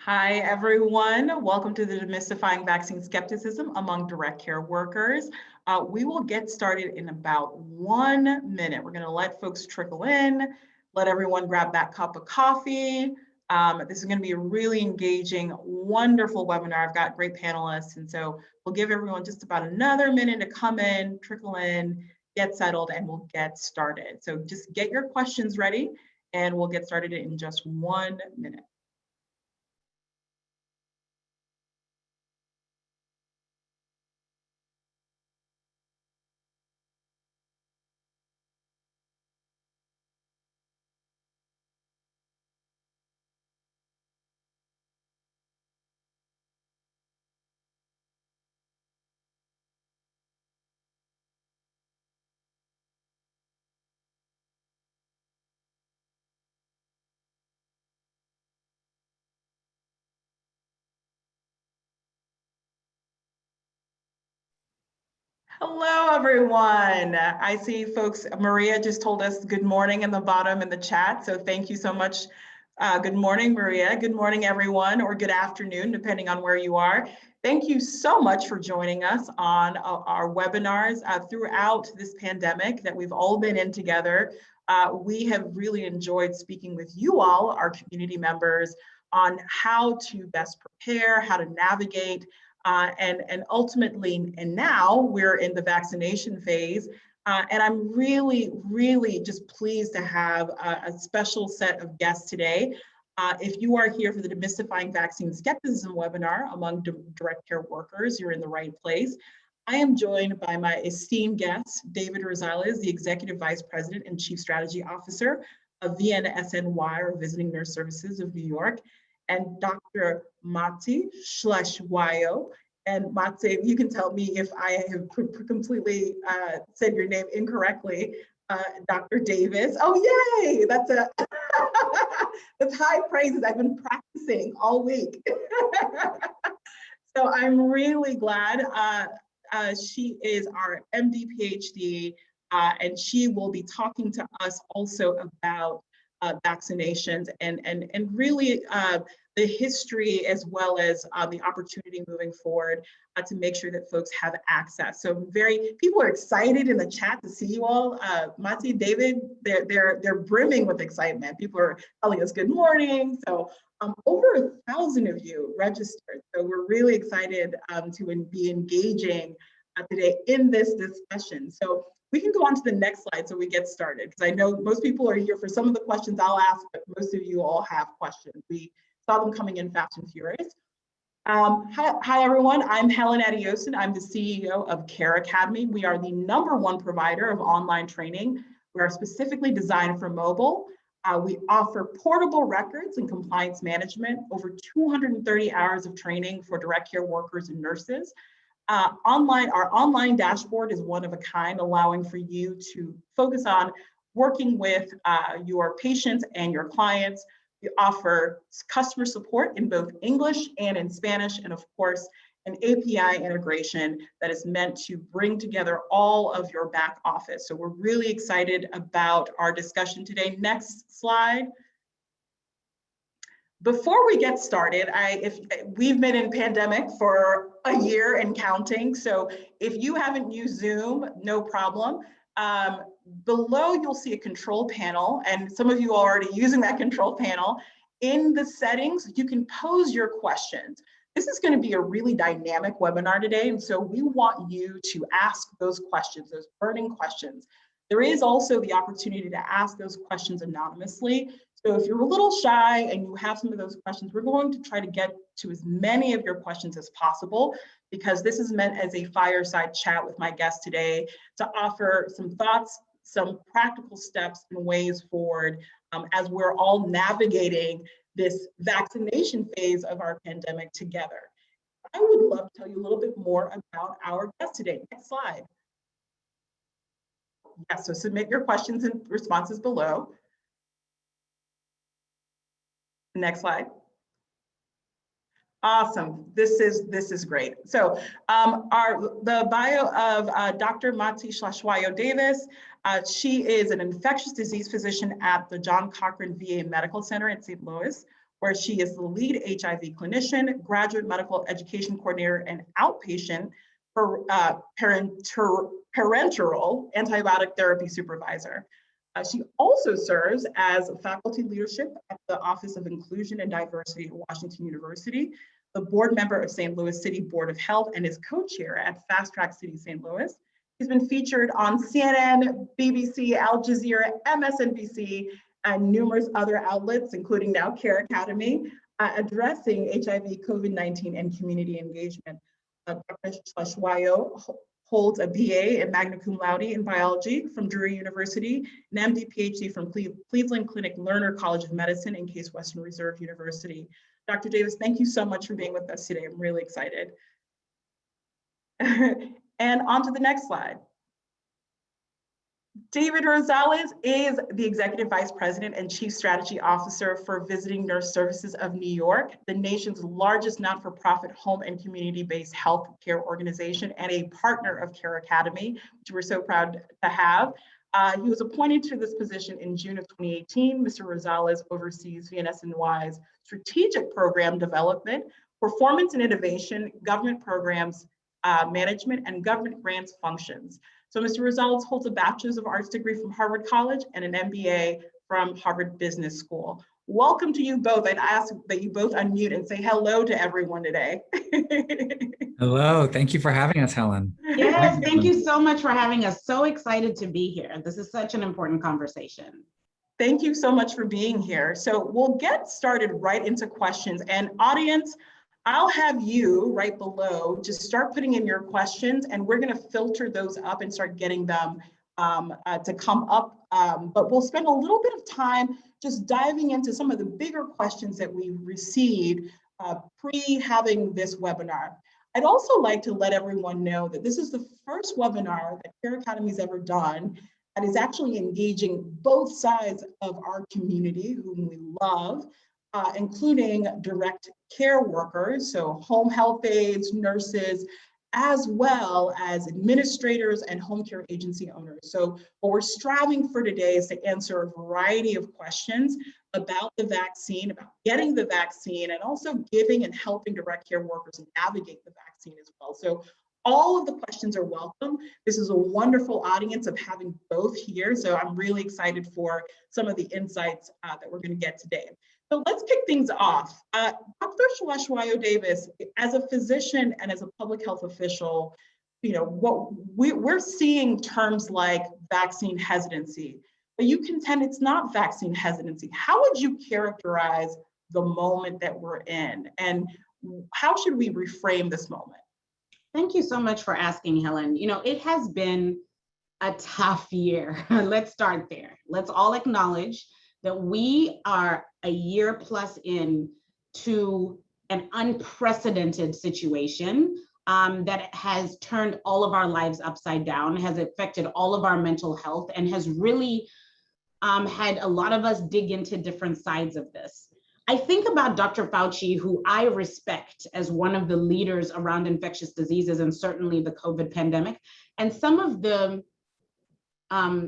Hi, everyone. Welcome to the Demystifying Vaccine Skepticism Among Direct Care Workers. We will get started in about 1 minute. We're going to let folks trickle in, let everyone grab that cup of coffee. This is going to be a really engaging, wonderful webinar. I've got great panelists, and so we'll give everyone just about another minute to come in, trickle in, get settled, and we'll get started. So just get your questions ready, and we'll get started in just 1 minute. Hello, everyone. I see folks, Maria just told us good morning in the bottom in the chat. So thank you so much. Good morning, Maria. Good morning, everyone, or good afternoon, depending on where you are. Thank you so much for joining us on our webinars throughout this pandemic that we've all been in together. We have really enjoyed speaking with you all, our community members, on how to best prepare, how to navigate, and ultimately, and now we're in the vaccination phase. And I'm really, really just pleased to have a special set of guests today. If you are here for the Demystifying Vaccine Skepticism webinar among direct care workers, you're in the right place. I am joined by my esteemed guest, David Rosales, the Executive Vice President and Chief Strategy Officer of VNSNY, or Visiting Nurse Services of New York, and Dr. Mati Schleshwayo. And Mati, you can tell me if I have completely said your name incorrectly. Dr. Davis. Oh, yay! That's that's high praises. I've been practicing all week. So I'm really glad. She is our MD PhD, and she will be talking to us also about vaccinations and really the history, as well as the opportunity moving forward to make sure that folks have access. So people are excited in the chat to see you all. Mati, David, they're brimming with excitement. People are telling us good morning. So over 1,000 of you registered. So we're really excited to be engaging today in this discussion. So we can go on to the next slide so we get started, because I know most people are here for some of the questions I'll ask, but most of you all have questions. We saw them coming in fast and furious. Hi, everyone. I'm Helen Adioson. I'm the CEO of Care Academy. We are the #1 provider of online training. We are specifically designed for mobile. We offer portable records and compliance management, over 230 hours of training for direct care workers and nurses. Our online dashboard is one of a kind, allowing for you to focus on working with your patients and your clients. We offer customer support in both English and in Spanish, and of course, an API integration that is meant to bring together all of your back office. So we're really excited about our discussion today. Next slide. Before we get started, we've been in pandemic for a year and counting. So if you haven't used Zoom, no problem. Below, you'll see a control panel, and some of you are already using that control panel. In the settings, you can pose your questions. This is going to be a really dynamic webinar today, and so we want you to ask those questions, those burning questions. There is also the opportunity to ask those questions anonymously. So if you're a little shy and you have some of those questions, we're going to try to get to as many of your questions as possible, because this is meant as a fireside chat with my guest today to offer some thoughts, some practical steps and ways forward as we're all navigating this vaccination phase of our pandemic together. I would love to tell you a little bit more about our guest today. Next slide. Yes, so submit your questions and responses below. Next slide. Awesome. This is great. So the bio of Dr. Mati Schleshwayo Davis. She is an infectious disease physician at the John Cochrane VA Medical Center in St. Louis, where she is the lead HIV clinician, graduate medical education coordinator, and outpatient for parenteral antibiotic therapy supervisor. She also serves as faculty leadership at the Office of Inclusion and Diversity at Washington University, the board member of St. Louis City Board of Health, and is co-chair at Fast Track City St. Louis. She's been featured on CNN, BBC, Al Jazeera, MSNBC, and numerous other outlets, including now Care Academy, addressing HIV, COVID-19, and community engagement. Dr. Schwayo holds a BA and magna cum laude in biology from Drury University, an MD PhD from Cleveland Clinic Lerner College of Medicine and Case Western Reserve University. Dr. Davis, thank you so much for being with us today. I'm really excited. And on to the next slide. David Rosales is the Executive Vice President and Chief Strategy Officer for Visiting Nurse Services of New York, the nation's largest not-for-profit home and community-based health care organization, and a partner of Care Academy, which we're so proud to have. He was appointed to this position in June of 2018. Mr. Rosales oversees VNSNY's strategic program development, performance and innovation, government programs, management, and government grants functions. So Mr. Rosales holds a Bachelor's of Arts degree from Harvard College and an MBA from Harvard Business School. Welcome to you both. I'd ask that you both unmute and say hello to everyone today. Hello, thank you for having us, Helen. Yes, thank you so much for having us. So excited to be here. This is such an important conversation. Thank you so much for being here. So we'll get started right into questions. And audience, I'll have you right below just start putting in your questions, and we're going to filter those up and start getting them to come up. But we'll spend a little bit of time just diving into some of the bigger questions that we received pre-having this webinar. I'd also like to let everyone know that this is the first webinar that Care Academy's ever done that is actually engaging both sides of our community, whom we love, including direct care workers, so home health aides, nurses, as well as administrators and home care agency owners. So what we're striving for today is to answer a variety of questions about the vaccine, about getting the vaccine, and also giving and helping direct care workers navigate the vaccine as well. So all of the questions are welcome. This is a wonderful audience of having both here. So I'm really excited for some of the insights that we're going to get today. So let's kick things off. Dr. Schwayo Davis, as a physician and as a public health official, you know, what we're seeing terms like vaccine hesitancy, but you contend it's not vaccine hesitancy. How would you characterize the moment that we're in, and how should we reframe this moment? Thank you so much for asking, Helen. You know, it has been a tough year. Let's start there. Let's all acknowledge that we are a year plus in to an unprecedented situation that has turned all of our lives upside down, has affected all of our mental health, and has really had a lot of us dig into different sides of this. I think about Dr. Fauci, who I respect as one of the leaders around infectious diseases and certainly the COVID pandemic, and some of the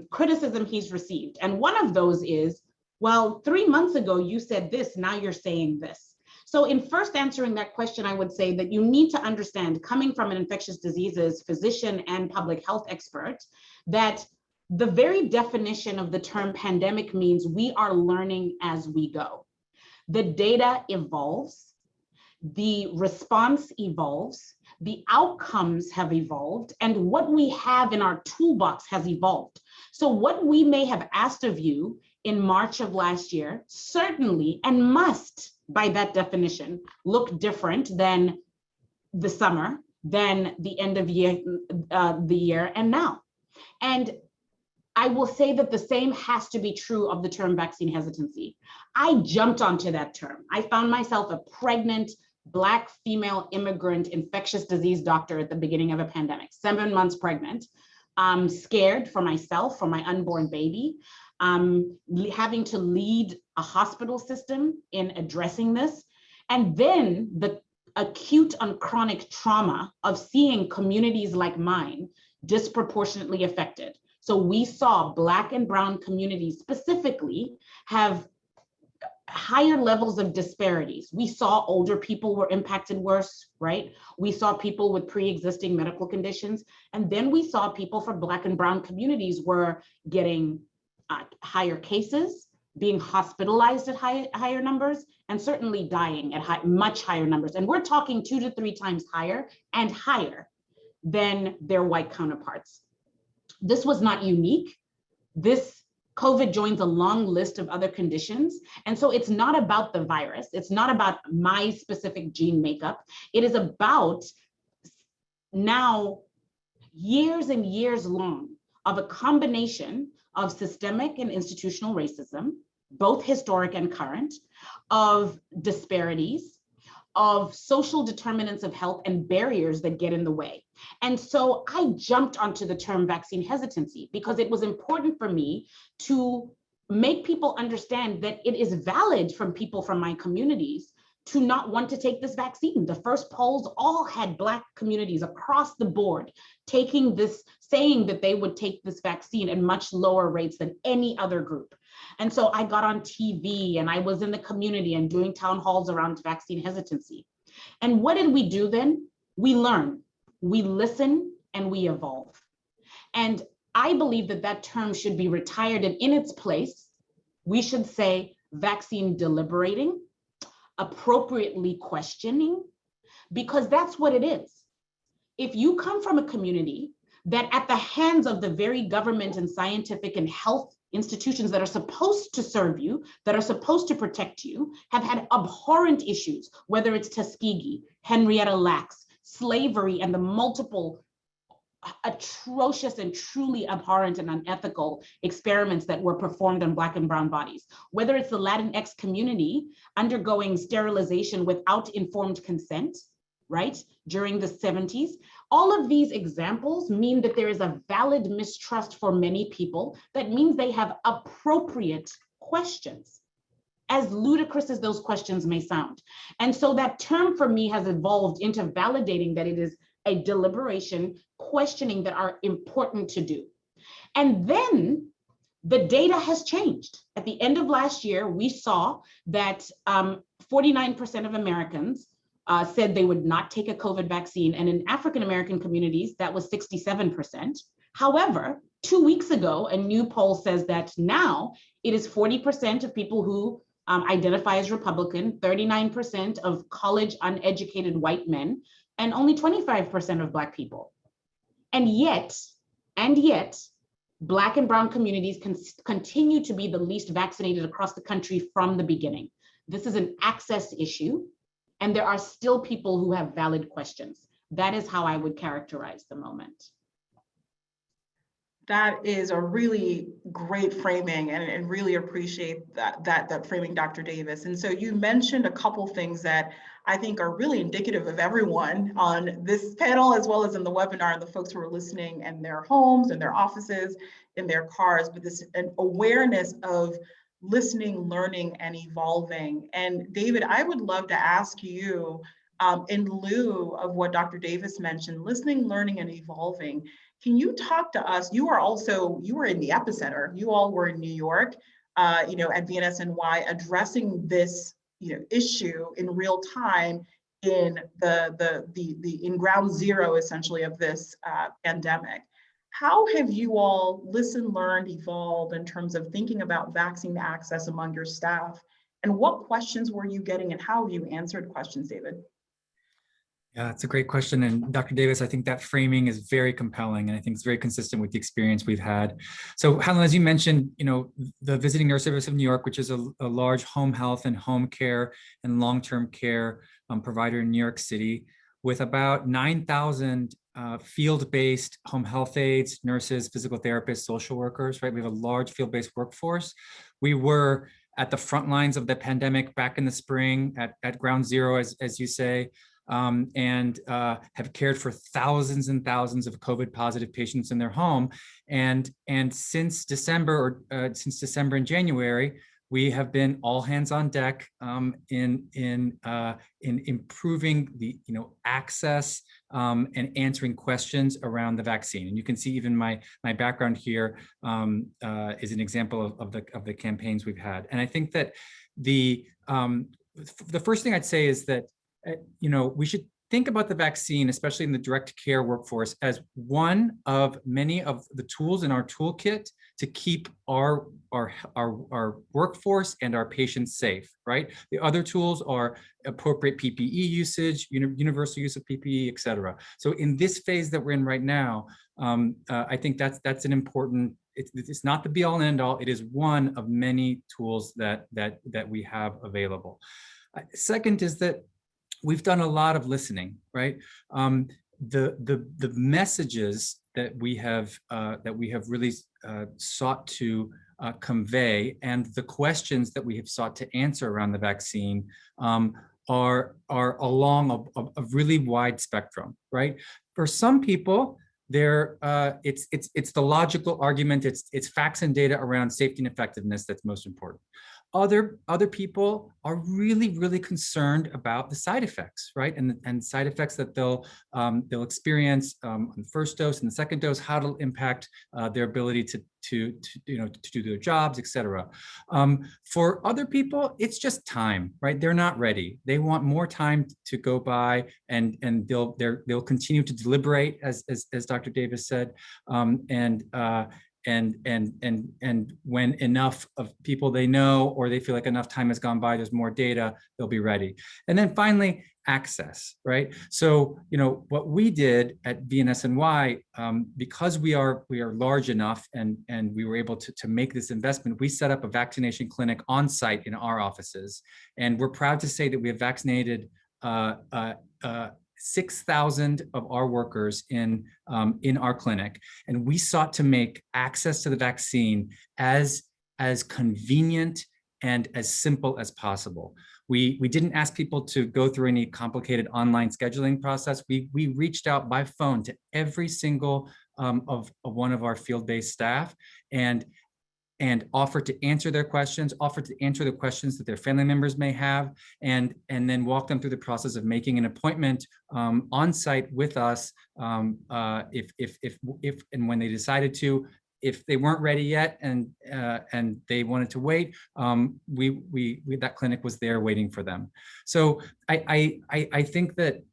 criticism he's received. And one of those is, well, 3 months ago, you said this, now you're saying this. So in first answering that question, I would say that you need to understand, coming from an infectious diseases physician and public health expert, that the very definition of the term pandemic means we are learning as we go. The data evolves, the response evolves, the outcomes have evolved, and what we have in our toolbox has evolved. So what we may have asked of you in March of last year, certainly, and must, by that definition, look different than the summer, than the end of the year, and now. And I will say that the same has to be true of the term vaccine hesitancy. I jumped onto that term. I found myself a pregnant Black female immigrant infectious disease doctor at the beginning of a pandemic, 7 months pregnant, scared for myself, for my unborn baby, having to lead a hospital system in addressing this. And then the acute and chronic trauma of seeing communities like mine disproportionately affected. So we saw Black and brown communities specifically have higher levels of disparities. We saw older people were impacted worse, right? We saw people with pre-existing medical conditions. And then we saw people from Black and brown communities were getting higher cases, being hospitalized at higher numbers, and certainly dying at much higher numbers. And we're talking 2 to 3 times higher and higher than their white counterparts. This was not unique. This COVID joins a long list of other conditions. And so it's not about the virus. It's not about my specific gene makeup. It is about now years and years long of a combination of systemic and institutional racism, both historic and current, of disparities, of social determinants of health and barriers that get in the way. And so I jumped onto the term vaccine hesitancy because it was important for me to make people understand that it is valid from people from my communities to not want to take this vaccine. The first polls all had Black communities across the board taking this, saying that they would take this vaccine at much lower rates than any other group. And so I got on TV and I was in the community and doing town halls around vaccine hesitancy. And what did we do then? We learn, we listen, and we evolve. And I believe that that term should be retired, and in its place, we should say vaccine deliberating, appropriately questioning, because that's what it is. If you come from a community that at the hands of the very government and scientific and health institutions that are supposed to serve you, that are supposed to protect you, have had abhorrent issues, whether it's Tuskegee, Henrietta Lacks, slavery, and the multiple atrocious and truly abhorrent and unethical experiments that were performed on Black and brown bodies, whether it's the Latinx community undergoing sterilization without informed consent, right, during the 70s. All of these examples mean that there is a valid mistrust for many people. That means they have appropriate questions, as ludicrous as those questions may sound. And so that term for me has evolved into validating that it is a deliberation, questioning that are important to do. And then the data has changed. At the end of last year, we saw that 49% of Americans said they would not take a COVID vaccine. And in African-American communities, that was 67%. However, 2 weeks ago, a new poll says that now it is 40% of people who identify as Republican, 39% of college uneducated white men, and only 25% of Black people. And yet, Black and brown communities can continue to be the least vaccinated across the country from the beginning. This is an access issue, and there are still people who have valid questions. That is how I would characterize the moment. That is a really great framing, and really appreciate that framing, Dr. Davis. And so you mentioned a couple things that I think are really indicative of everyone on this panel, as well as in the webinar, and the folks who are listening in their homes, in their offices, in their cars, but this an awareness of listening, learning, and evolving. And David, I would love to ask you, in lieu of what Dr. Davis mentioned, listening, learning, and evolving, can you talk to us? You were in the epicenter. You all were in New York, at VNSNY, addressing this, issue in real time in in ground zero, essentially, of this pandemic. How have you all listened, learned, evolved in terms of thinking about vaccine access among your staff? And what questions were you getting, and how have you answered questions, David? Yeah, it's a great question. And Dr. Davis, I think that framing is very compelling, and I think it's very consistent with the experience we've had. So Helen, as you mentioned, the Visiting Nurse Service of New York, which is a large home health and home care and long-term care provider in New York City, with about 9,000 field-based home health aides, nurses, physical therapists, social workers, right? We have a large field-based workforce. We were at the front lines of the pandemic back in the spring at ground zero, as you say, and have cared for thousands and thousands of COVID positive patients in their home. And since December and January, we have been all hands on deck in improving the access and answering questions around the vaccine. And you can see even my background here is an example of the campaigns we've had. And I think that the first thing I'd say is that, we should think about the vaccine, especially in the direct care workforce, as one of many of the tools in our toolkit to keep our workforce and our patients safe, right? The other tools are appropriate PPE usage, universal use of PPE, et cetera. So in this phase that we're in right now, I think that's an important, it's not the be all and end all, it is one of many tools that we have available. Second is that we've done a lot of listening, right? The messages that we have really sought to convey, and the questions that we have sought to answer around the vaccine are along a really wide spectrum, right? For some people, it's the logical argument, it's facts and data around safety and effectiveness that's most important. Other people are really, really concerned about the side effects, right? And side effects that they'll experience on the first dose and the second dose, how it'll impact their ability to do their jobs, et cetera. For other people, it's just time, right? They're not ready. They want more time to go by, and they'll continue to deliberate, as Dr. Davis said, and when enough of people they know, or they feel like enough time has gone by, there's more data, they'll be ready. And then finally, access, right? So, what we did at VNSNY, because we are large enough and we were able to make this investment, we set up a vaccination clinic on site in our offices. And we're proud to say that we have vaccinated 6,000 of our workers in our clinic, and we sought to make access to the vaccine as convenient and as simple as possible. We didn't ask people to go through any complicated online scheduling process. We reached out by phone to every single of one of our field-based staff and offered to answer their questions, offered to answer the questions that their family members may have, and then walk them through the process of making an appointment on site with us if and when they decided to. If they weren't ready yet and they wanted to wait, that clinic was there waiting for them. So I think that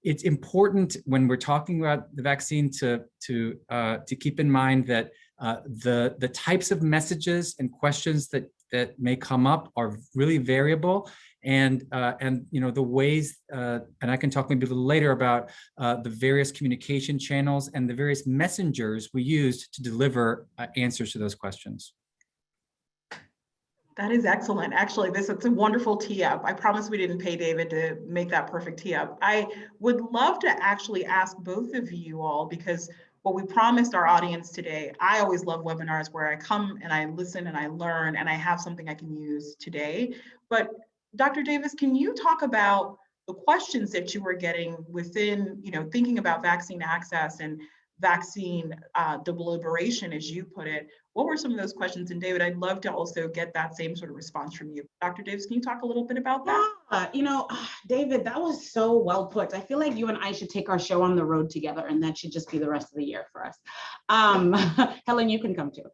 it's important when we're talking about the vaccine to keep in mind that the types of messages and questions that may come up are really variable, and the ways, and I can talk maybe a little later about the various communication channels and the various messengers we used to deliver answers to those questions. That is excellent. Actually, it's a wonderful tee up. I promise we didn't pay David to make that perfect tee up. I would love to actually ask both of you all, because what we promised our audience today, I always love webinars where I come and I listen and I learn and I have something I can use today. But Dr. Davis, can you talk about the questions that you were getting within, thinking about vaccine access and vaccine deliberation, as you put it? What were some of those questions? And David, I'd love to also get that same sort of response from you. Dr. Davis, can you talk a little bit about that? David, that was so well put. I feel like you and I should take our show on the road together, and that should just be the rest of the year for us. Helen, you can come too.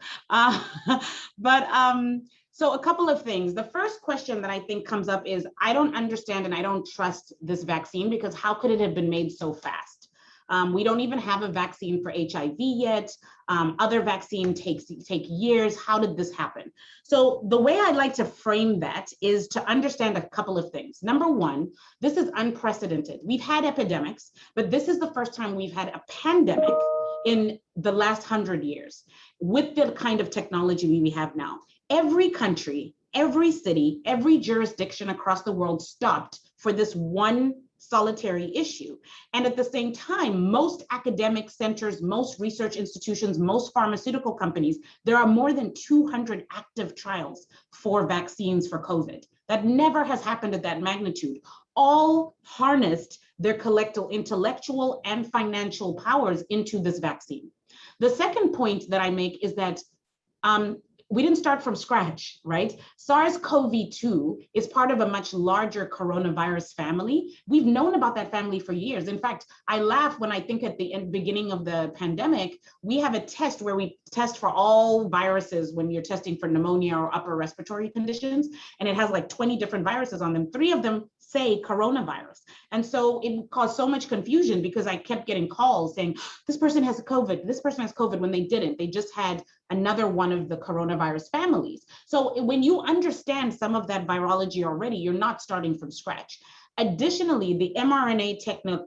So a couple of things. The first question that I think comes up is, I don't understand and I don't trust this vaccine, because how could it have been made so fast? We don't even have a vaccine for HIV yet. Other vaccines take years. How did this happen? So the way I like to frame that is to understand a couple of things. Number one, this is unprecedented. We've had epidemics, but this is the first time we've had a pandemic in the last 100 years with the kind of technology we have now. Every country, every city, every jurisdiction across the world stopped for this one solitary issue. And at the same time, most academic centers, most research institutions, most pharmaceutical companies, there are more than 200 active trials for vaccines for COVID. That never has happened at that magnitude. All harnessed their collective intellectual and financial powers into this vaccine. The second point that I make is that we didn't start from scratch, right? SARS-CoV-2 is part of a much larger coronavirus family. We've known about that family for years. In fact, I laugh when I think at the beginning of the pandemic, we have a test where we test for all viruses when you're testing for pneumonia or upper respiratory conditions, and it has like 20 different viruses on them. 3 of them say coronavirus. And so it caused so much confusion because I kept getting calls saying, this person has COVID, this person has COVID, when they didn't. They just had another one of the coronavirus families. So when you understand some of that virology already, you're not starting from scratch. Additionally, the mRNA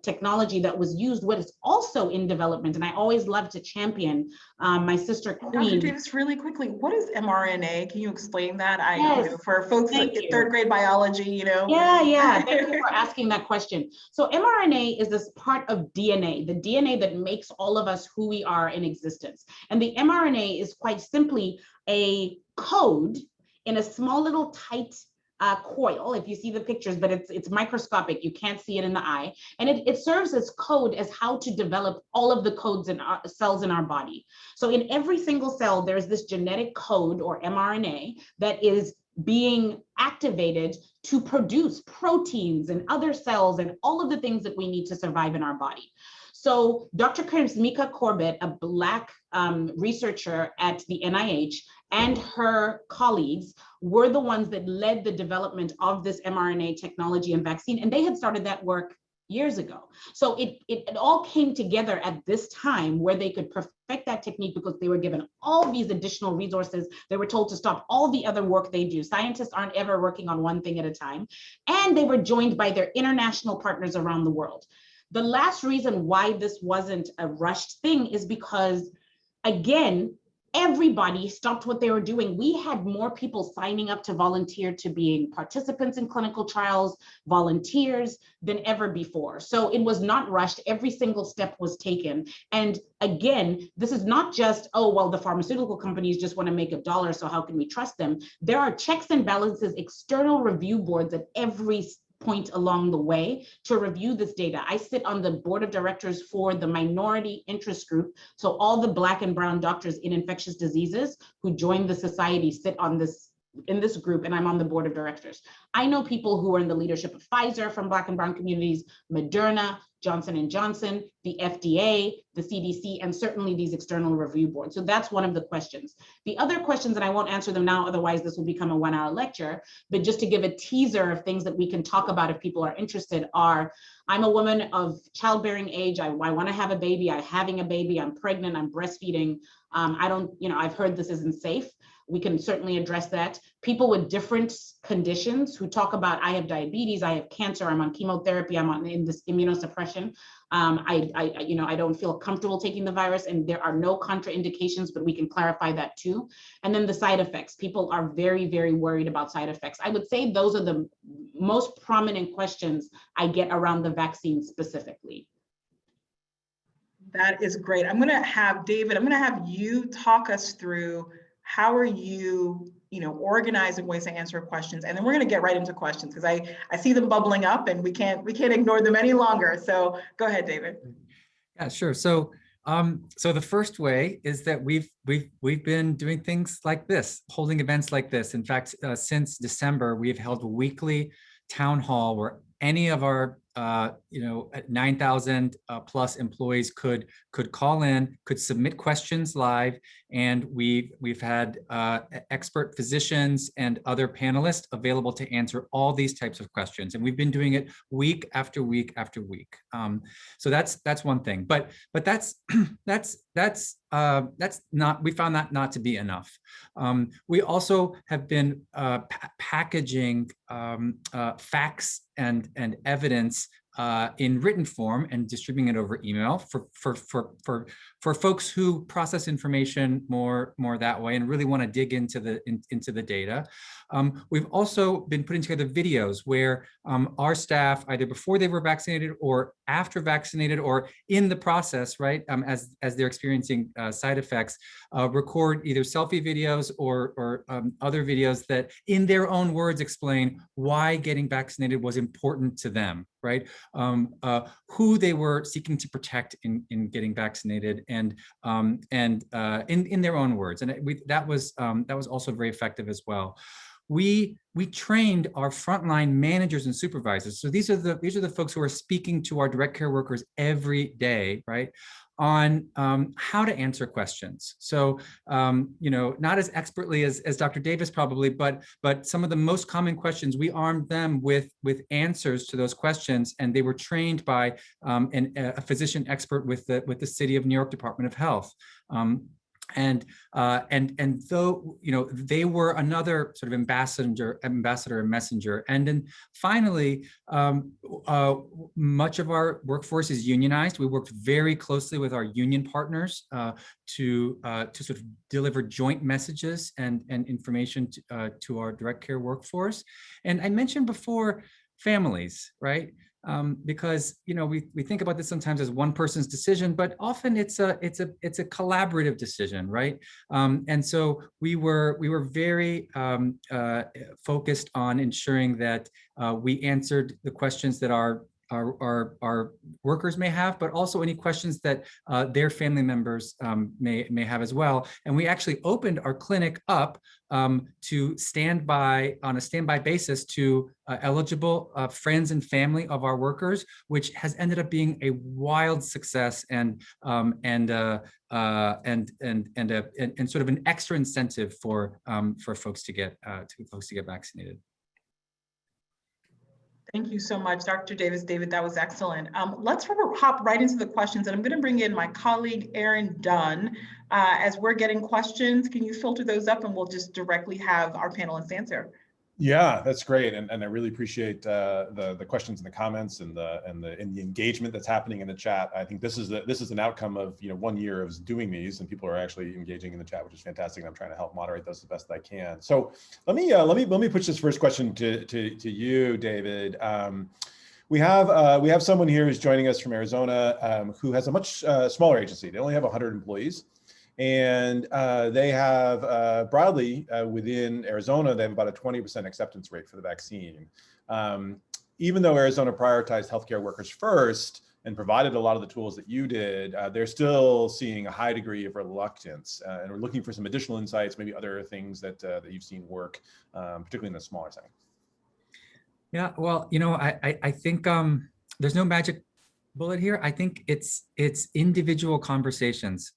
technology that was used, what is also in development, and I always love to champion my sister Queen. Dr. Davis, really quickly, what is mRNA? Can you explain that? Yes, you know, for folks in third grade biology, you know. Yeah. Thank you for asking that question. So mRNA is this part of DNA, the DNA that makes all of us who we are in existence. And the mRNA is quite simply a code in a small little tight coil, if you see the pictures, but it's microscopic, you can't see it in the eye, and it serves as code as how to develop all of the codes in our cells in our body. So in every single cell, there's this genetic code or mRNA that is being activated to produce proteins and other cells and all of the things that we need to survive in our body. So Dr. Kirsmika Corbett, a Black researcher at the NIH, and her colleagues were the ones that led the development of this mRNA technology and vaccine, and they had started that work years ago. So it all came together at this time where they could perfect that technique because they were given all these additional resources. They were told to stop all the other work they do. Scientists aren't ever working on one thing at a time. And they were joined by their international partners around the world. The last reason why this wasn't a rushed thing is because, again, everybody stopped what they were doing. We had more people signing up to volunteer to being participants in clinical trials, volunteers, than ever before. So it was not rushed. Every single step was taken. And again, this is not just, oh, well, the pharmaceutical companies just want to make $1, so how can we trust them? There are checks and balances, external review boards at every point along the way to review this data. I sit on the board of directors for the minority interest group. So all the Black and brown doctors in infectious diseases who join the society sit on in this group, and I'm on the board of directors. I know people who are in the leadership of Pfizer from Black and brown communities, Moderna, Johnson & Johnson, the FDA, the CDC, and certainly these external review boards. So that's one of the questions. The other questions, and I won't answer them now, otherwise this will become a 1-hour lecture, but just to give a teaser of things that we can talk about if people are interested are, I'm a woman of childbearing age, I want to have a baby, I'm having a baby, I'm pregnant, I'm breastfeeding, I've heard this isn't safe. We can certainly address that. People with different conditions who talk about, I have diabetes, I have cancer, I'm on chemotherapy, I'm in this immunosuppression. I don't feel comfortable taking the virus, and there are no contraindications, but we can clarify that too. And then the side effects. People are very, very worried about side effects. I would say those are the most prominent questions I get around the vaccine specifically. That is great. I'm going to have David, I'm going to have you talk us through how are you, organizing ways to answer questions, and then we're going to get right into questions because I see them bubbling up and we can't ignore them any longer. So go ahead, David. Yeah, sure. So the first way is that we've been doing things like this, holding events like this. In fact, since December, we've held a weekly town hall where any of our 9,000 plus employees could call in, could submit questions live, and we've had expert physicians and other panelists available to answer all these types of questions, and we've been doing it week after week after week. So that's one thing, but that's not, we found that not to be enough. We also have been packaging facts and evidence in written form and distributing it over email for folks who process information more that way and really want to dig into the data. We've also been putting together videos where our staff, either before they were vaccinated or after vaccinated or in the process, right, as they're experiencing side effects, record either selfie videos or other videos that in their own words explain why getting vaccinated was important to them. right? Who they were seeking to protect in getting vaccinated, and in their own words. And that was also very effective as well. We trained our frontline managers and supervisors. So these are the folks who are speaking to our direct care workers every day, right, on how to answer questions. So not as expertly as Dr. Davis probably, but some of the most common questions, we armed them with answers to those questions, and they were trained by a physician expert with the City of New York Department of Health. And though they were another sort of ambassador and messenger. And then finally, much of our workforce is unionized. We worked very closely with our union partners to sort of deliver joint messages and information to our direct care workforce. And I mentioned before, families, right? Because we think about this sometimes as one person's decision, but often it's a collaborative decision, right? And so we were very focused on ensuring that we answered the questions that our workers may have, but also any questions that their family members may have as well. And we actually opened our clinic up to on a standby basis to eligible friends and family of our workers, which has ended up being a wild success and sort of an extra incentive for folks to get vaccinated. Thank you so much, Dr. Davis. David, that was excellent. Let's hop right into the questions, and I'm going to bring in my colleague, Aaron Dunn. As we're getting questions, can you filter those up, and we'll just directly have our panelists answer? Yeah, that's great, and I really appreciate the questions and the comments and the engagement that's happening in the chat. I think this is an outcome of 1 year of doing these, and people are actually engaging in the chat, which is fantastic. And I'm trying to help moderate those the best that I can. So let me push this first question to you, David. We have someone here who's joining us from Arizona who has a much smaller agency. They only have 100 employees. And they have broadly within Arizona, they have about a 20% acceptance rate for the vaccine. Even though Arizona prioritized healthcare workers first and provided a lot of the tools that you did, they're still seeing a high degree of reluctance. And we're looking for some additional insights, maybe other things that you've seen work, particularly in the smaller setting. Yeah, well, I think there's no magic bullet here. I think it's individual conversations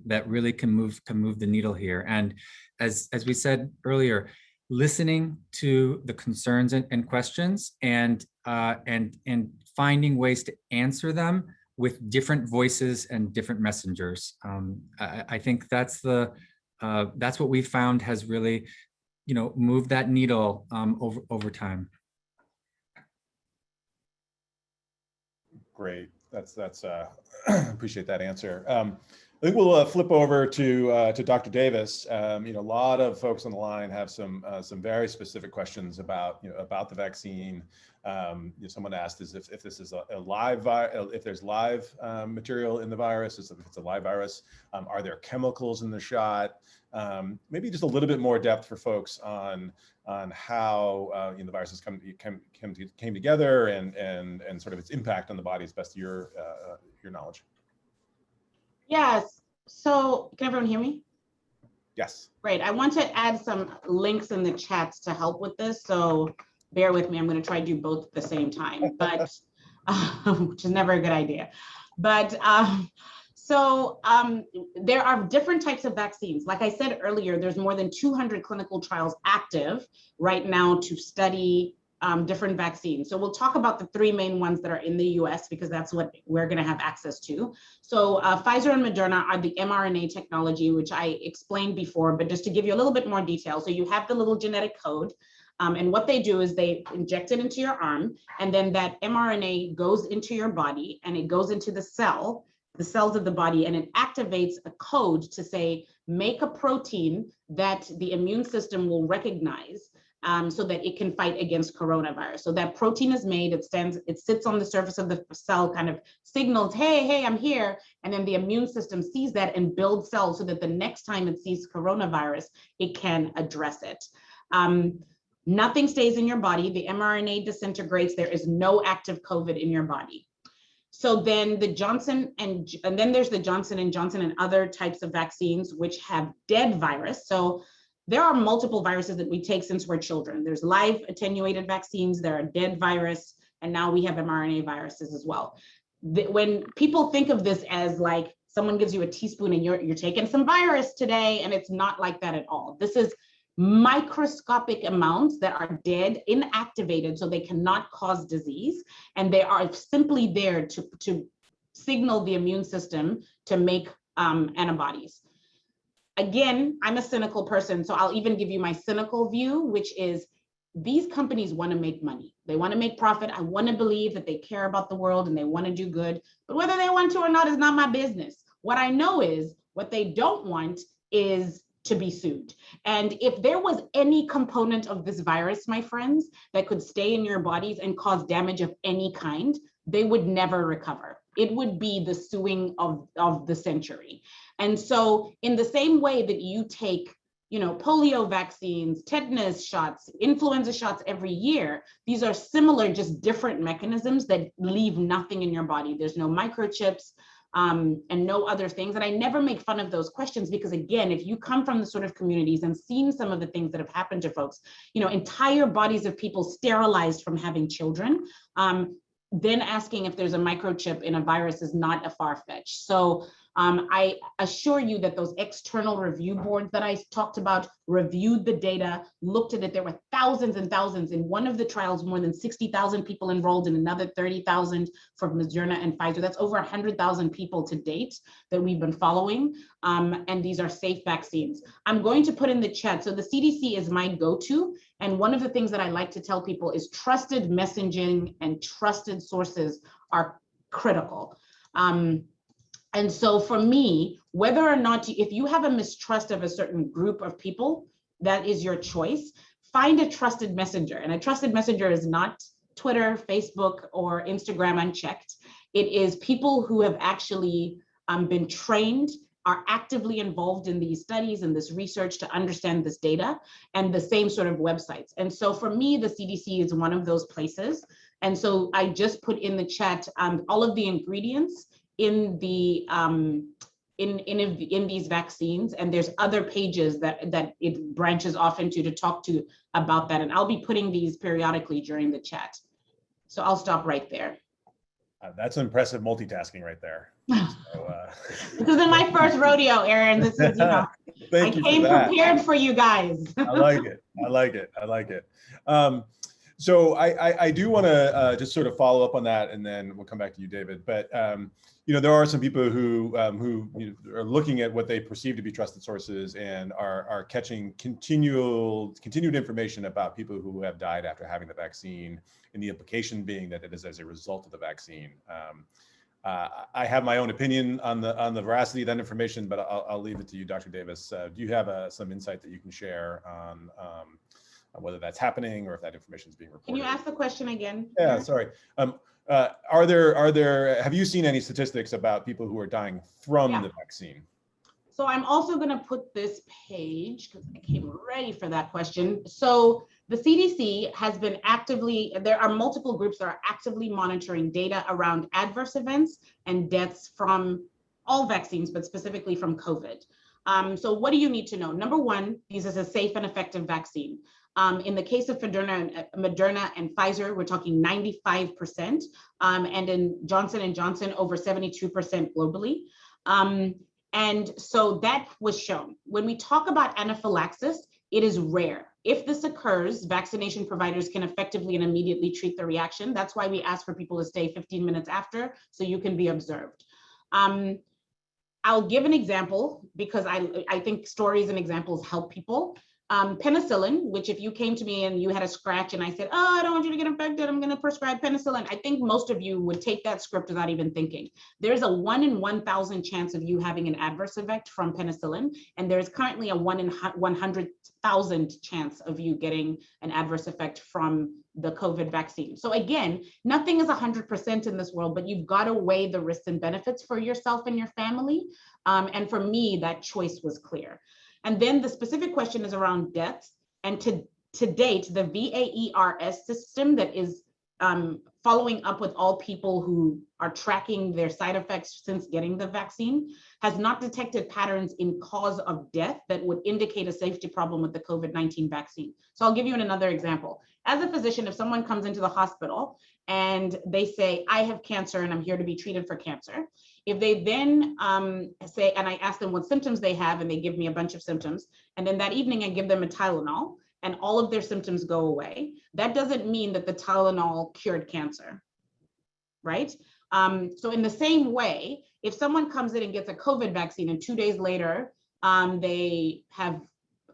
that really can move the needle here. And as we said earlier, listening to the concerns and questions and finding ways to answer them with different voices and different messengers. I think that's what we found has really moved that needle over time. Great. That's appreciate that answer. I think we'll flip over to Dr. Davis. A lot of folks on the line have some very specific questions about the vaccine. Someone asked if this is a live if there's live material in the virus, if it's a live virus. Are there chemicals in the shot? Maybe just a little bit more depth for folks on how the viruses came together and sort of its impact on the body, as best your knowledge. Yes. So can everyone hear me? Yes. Great. I want to add some links in the chats to help with this. So bear with me. I'm going to try to do both at the same time, but which is never a good idea. But there are different types of vaccines. Like I said earlier, there's more than 200 clinical trials active right now to study different vaccines. So we'll talk about the three main ones that are in the US because that's what we're going to have access to. So Pfizer and Moderna are the mRNA technology, which I explained before, but just to give you a little bit more detail. So you have the little genetic code. And what they do is they inject it into your arm, and then that mRNA goes into your body and it goes into the cells of the body, and it activates a code to say, make a protein that the immune system will recognize so that it can fight against coronavirus. So that protein is made, it sits on the surface of the cell, kind of signals, hey, I'm here. And then the immune system sees that and builds cells so that the next time it sees coronavirus, it can address it. Nothing stays in your body. The mRNA disintegrates. There is no active COVID in your body. So then the Johnson and then there's the Johnson & Johnson and other types of vaccines which have dead virus. So there are multiple viruses that we take since we're children. There's live attenuated vaccines, there are dead virus, and now we have mRNA viruses as well. When people think of this as like someone gives you a teaspoon and you're taking some virus today, and it's not like that at all. This is microscopic amounts that are dead, inactivated, so they cannot cause disease, and they are simply there to signal the immune system to make antibodies. Again, I'm a cynical person, so I'll even give you my cynical view, which is these companies want to make money. They want to make profit. I want to believe that they care about the world and they want to do good, but whether they want to or not is not my business. What I know is what they don't want is to be sued. And if there was any component of this virus, my friends, that could stay in your bodies and cause damage of any kind, they would never recover. It would be the suing of the century. And so in the same way that you take, polio vaccines, tetanus shots, influenza shots every year, these are similar, just different mechanisms that leave nothing in your body. There's no microchips, and no other things. And I never make fun of those questions because, again, if you come from the sort of communities and seen some of the things that have happened to folks, entire bodies of people sterilized from having children, then asking if there's a microchip in a virus is not a far-fetch. So I assure you that those external review boards that I talked about reviewed the data, looked at it. There were thousands and thousands. In one of the trials, more than 60,000 people enrolled, in another 30,000 for Moderna and Pfizer. That's over 100,000 people to date that we've been following. And these are safe vaccines. I'm going to put in the chat. So the CDC is my go-to. And one of the things that I like to tell people is trusted messaging and trusted sources are critical. And so for me, whether or not, if you have a mistrust of a certain group of people, that is your choice. Find a trusted messenger. And a trusted messenger is not Twitter, Facebook, or Instagram unchecked. It is people who have actually been trained, are actively involved in these studies and this research to understand this data, and the same sort of websites. And so for me, the CDC is one of those places. And so I just put in the chat all of the ingredients in the in these vaccines, and there's other pages that it branches off into to talk to about that. And I'll be putting these periodically during the chat. So I'll stop right there. That's impressive multitasking right there. So, this isn't my first rodeo, Aaron. This is, I came prepared for you guys. I like it. I like it. I like it. So I do want to just sort of follow up on that, and then we'll come back to you, David. But there are some people who are looking at what they perceive to be trusted sources and are catching continued information about people who have died after having the vaccine, and the implication being that it is as a result of the vaccine. I have my own opinion on the veracity of that information, but I'll leave it to you, Dr. Davis. Do you have some insight that you can share on whether that's happening or if that information is being reported? Can you ask the question again? Yeah, sorry. Have you seen any statistics about people who are dying from the vaccine? So I'm also going to put this page because I came ready for that question. So the CDC has been there are multiple groups that are actively monitoring data around adverse events and deaths from all vaccines, but specifically from COVID. So what do you need to know? Number one, this is a safe and effective vaccine. In the case of Moderna and Pfizer, we're talking 95%, and in Johnson & Johnson, over 72% globally. And so that was shown. When we talk about anaphylaxis, it is rare. If this occurs, vaccination providers can effectively and immediately treat the reaction. That's why we ask for people to stay 15 minutes after, so you can be observed. I'll give an example because I think stories and examples help people. Penicillin, which if you came to me and you had a scratch and I said, oh, I don't want you to get infected, I'm going to prescribe penicillin, I think most of you would take that script without even thinking. There's a 1 in 1,000 chance of you having an adverse effect from penicillin, and there's currently a 1 in 100,000 chance of you getting an adverse effect from the COVID vaccine. So again, nothing is 100% in this world, but you've got to weigh the risks and benefits for yourself and your family. And for me, that choice was clear. And then the specific question is around deaths. And to to date, the VAERS system that is following up with all people who are tracking their side effects since getting the vaccine has not detected patterns in cause of death that would indicate a safety problem with the COVID-19 vaccine. So I'll give you another example. As a physician, if someone comes into the hospital and they say, I have cancer and I'm here to be treated for cancer, if they then say, and I ask them what symptoms they have and they give me a bunch of symptoms, and then that evening I give them a Tylenol, and all of their symptoms go away, that doesn't mean that the Tylenol cured cancer, right? So in the same way, if someone comes in and gets a COVID vaccine and 2 days later, they have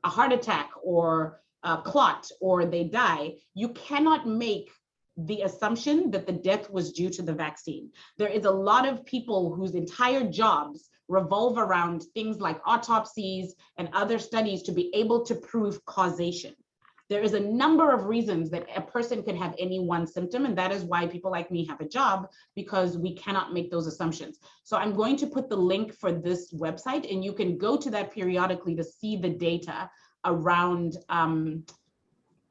a heart attack or a clot or they die, you cannot make the assumption that the death was due to the vaccine. There is a lot of people whose entire jobs revolve around things like autopsies and other studies to be able to prove causation. There is a number of reasons that a person could have any one symptom, and that is why people like me have a job, because we cannot make those assumptions. So I'm going to put the link for this website, and you can go to that periodically to see the data around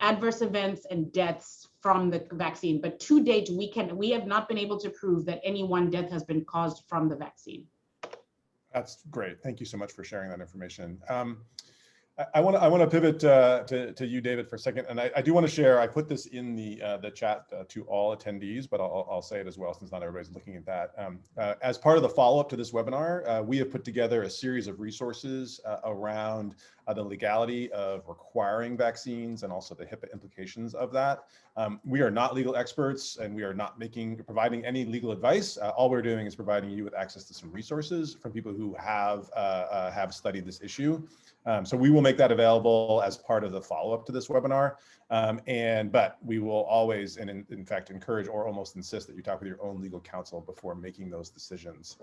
adverse events and deaths from the vaccine. But to date, we have not been able to prove that any one death has been caused from the vaccine. That's great. Thank you so much for sharing that information. I want to pivot to you, David, for a second, and I do want to share. I put this in the chat to all attendees, but I'll say it as well since not everybody's looking at that. As part of the follow-up to this webinar, we have put together a series of resources around the legality of requiring vaccines and also the HIPAA implications of that. We are not legal experts, and we are not providing any legal advice. All we're doing is providing you with access to some resources from people who have studied this issue. So we will make that available as part of the follow-up to this webinar. But we will always, and in fact, encourage or almost insist that you talk with your own legal counsel before making those decisions.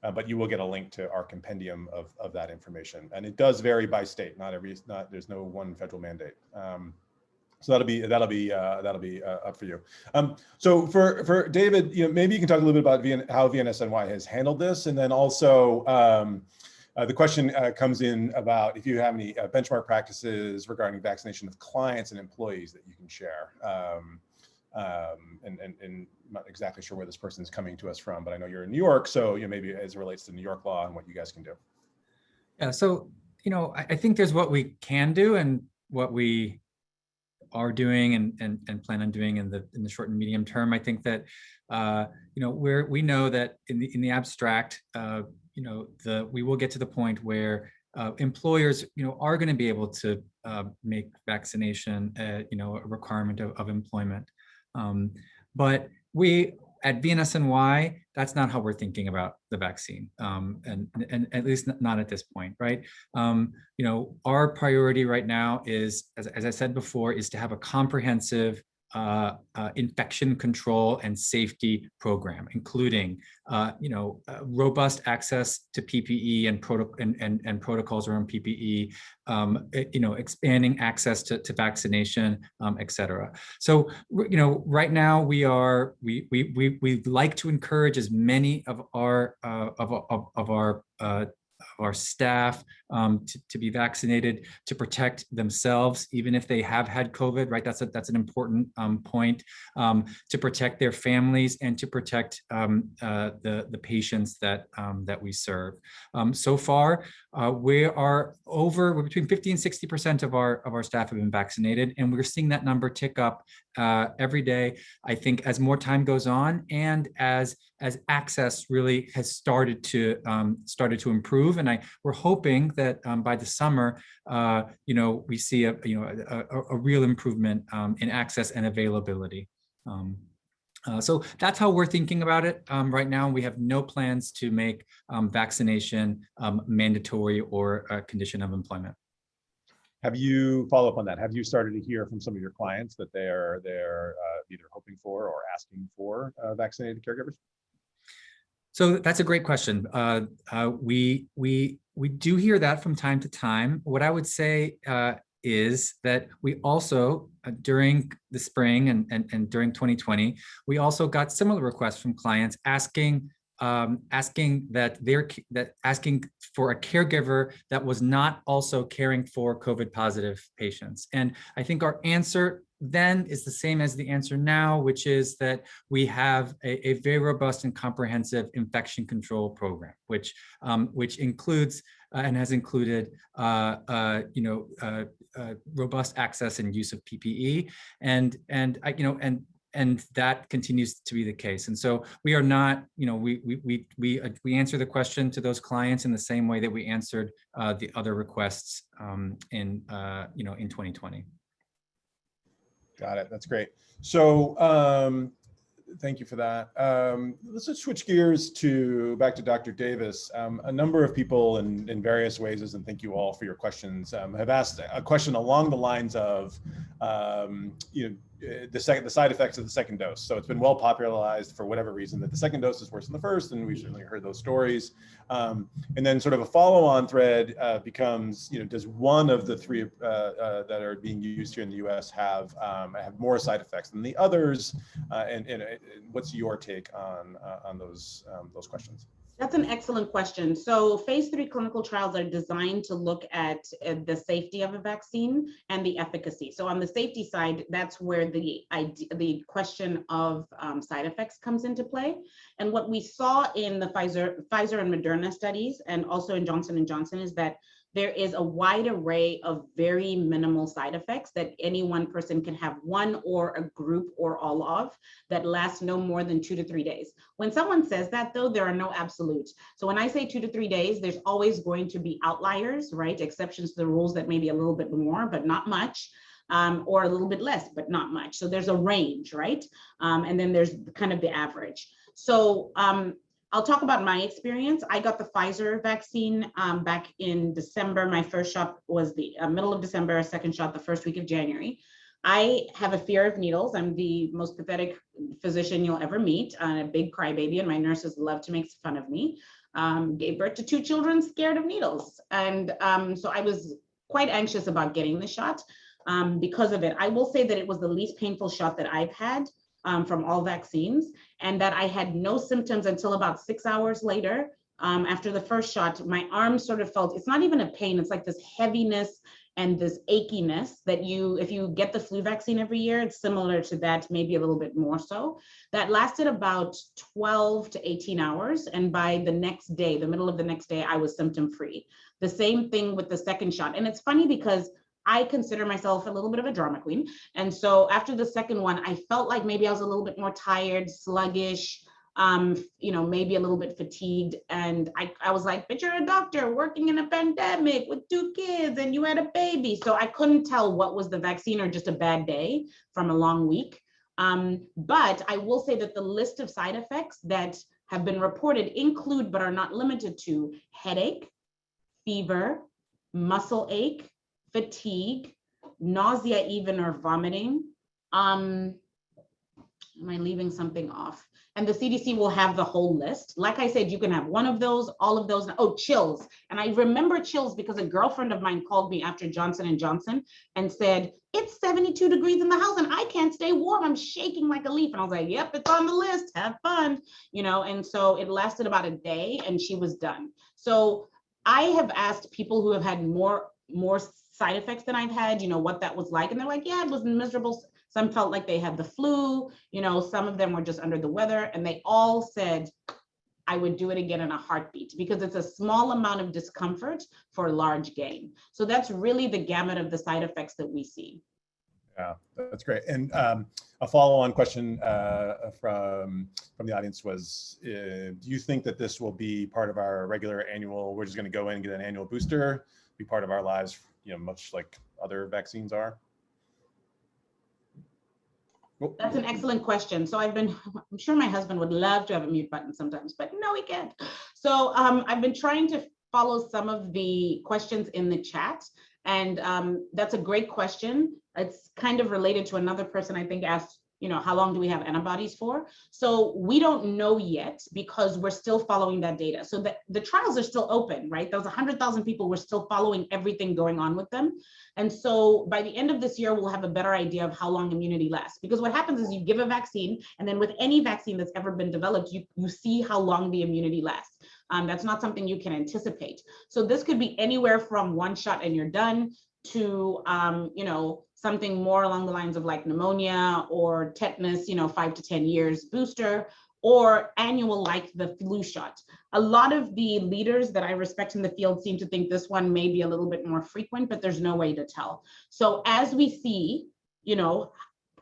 But you will get a link to our compendium of that information. And it does vary by state. There's no one federal mandate. So that'll be up for you. So for David, maybe you can talk a little bit about how VNSNY has handled this, and then also the question comes in about if you have any benchmark practices regarding vaccination of clients and employees that you can share. And I'm not exactly sure where this person is coming to us from, but I know you're in New York, so maybe as it relates to New York law and what you guys can do. Yeah, so I think there's what we can do and what we are doing and plan on doing in the short and medium term. I think that we know that in the abstract, we will get to the point where employers are going to be able to make vaccination a requirement of employment. But we at VNSNY, that's not how we're thinking about the vaccine, and at least not at this point, right? Our priority right now is, as I said before, is to have a comprehensive infection control and safety program, including robust access to PPE and protocols around PPE, expanding access to vaccination, et cetera. So right now we like to encourage as many of our staff to be vaccinated, to protect themselves, even if they have had COVID, right? That's an important point, to protect their families and to protect the patients that we serve. So far, we're between 50 and 60% of our staff have been vaccinated, and we're seeing that number tick up every day. I think as more time goes on and as access really has started to improve, and we're hoping that by the summer, we see a real improvement in access and availability. So that's how we're thinking about it right now. We have no plans to make vaccination mandatory or a condition of employment. Have you follow up on that? Have you started to hear from some of your clients that they're either hoping for or asking for vaccinated caregivers? So that's a great question. We do hear that from time to time. What I would say is that we also, during the spring and during 2020, we also got similar requests from clients asking asking asking for a caregiver that was not also caring for COVID positive patients. And I think our answer then is the same as the answer now, which is that we have a very robust and comprehensive infection control program, which includes and has included robust access and use of PPE, and that continues to be the case. And so we are not, we answer the question to those clients in the same way that we answered the other requests in 2020. Got it. That's great. So thank you for that. Let's just switch gears back to Dr. Davis. A number of people in various ways, and thank you all for your questions, have asked a question along the lines of, the side effects of the second dose. So it's been well popularized for whatever reason that the second dose is worse than the first, and we've certainly heard those stories. And then sort of a follow-on thread becomes, does one of the three that are being used here in the U.S. have more side effects than the others? And what's your take on those questions? That's an excellent question. So phase 3 clinical trials are designed to look at the safety of a vaccine and the efficacy. So on the safety side, that's where the question of side effects comes into play. And what we saw in the Pfizer and Moderna studies, and also in Johnson & Johnson, is that there is a wide array of very minimal side effects that any one person can have, one or a group or all of, that last no more than 2 to 3 days. When someone says that, though, there are no absolutes. So when I say 2 to 3 days, there's always going to be outliers, right? Exceptions to the rules that may be a little bit more, but not much, or a little bit less, but not much. So there's a range, right? And then there's kind of the average. So I'll talk about my experience. I got the Pfizer vaccine back in December. My first shot was the middle of December, second shot the first week of January. I have a fear of needles. I'm the most pathetic physician you'll ever meet, a big crybaby, and my nurses love to make fun of me. Gave birth to 2 children scared of needles. And so I was quite anxious about getting the shot because of it. I will say that it was the least painful shot that I've had from all vaccines, and that I had no symptoms until about 6 hours later. After the first shot, my arm sort of felt, it's not even a pain, it's like this heaviness and this achiness that if you get the flu vaccine every year, it's similar to that, maybe a little bit more so. That lasted about 12 to 18 hours. And by the next day, the middle of the next day, I was symptom free. The same thing with the second shot. And it's funny because I consider myself a little bit of a drama queen. And so after the second one, I felt like maybe I was a little bit more tired, sluggish, maybe a little bit fatigued. And I was like, but you're a doctor working in a pandemic with 2 kids and you had a baby. So I couldn't tell what was the vaccine or just a bad day from a long week. But I will say that the list of side effects that have been reported include, but are not limited to, headache, fever, muscle ache, fatigue, nausea even or vomiting. Am I leaving something off? And the CDC will have the whole list. Like I said, you can have one of those, all of those. Oh, chills. And I remember chills because a girlfriend of mine called me after Johnson & Johnson and said, it's 72 degrees in the house and I can't stay warm. I'm shaking like a leaf. And I was like, yep, it's on the list. Have fun. And so it lasted about a day and she was done. So I have asked people who have had more side effects than I've had, what that was like. And they're like, yeah, it was miserable. Some felt like they had the flu, some of them were just under the weather. And they all said, I would do it again in a heartbeat because it's a small amount of discomfort for large gain. So that's really the gamut of the side effects that we see. Yeah, that's great. And a follow-on question from the audience was, do you think that this will be part of our regular annual, we're just going to go in and get an annual booster, be part of our lives, much like other vaccines are? That's an excellent question. So I'm sure my husband would love to have a mute button sometimes, but no, he can't. So I've been trying to follow some of the questions in the chat, and that's a great question. It's kind of related to another person I think asked how long do we have antibodies for? So we don't know yet because we're still following that data. So the trials are still open, right? Those 100,000 people, we're still following everything going on with them. And so by the end of this year, we'll have a better idea of how long immunity lasts. Because what happens is you give a vaccine, and then with any vaccine that's ever been developed, you see how long the immunity lasts. That's not something you can anticipate. So this could be anywhere from one shot and you're done to, something more along the lines of like pneumonia or tetanus, 5 to 10 years booster, or annual like the flu shot. A lot of the leaders that I respect in the field seem to think this one may be a little bit more frequent, but there's no way to tell. So as we see,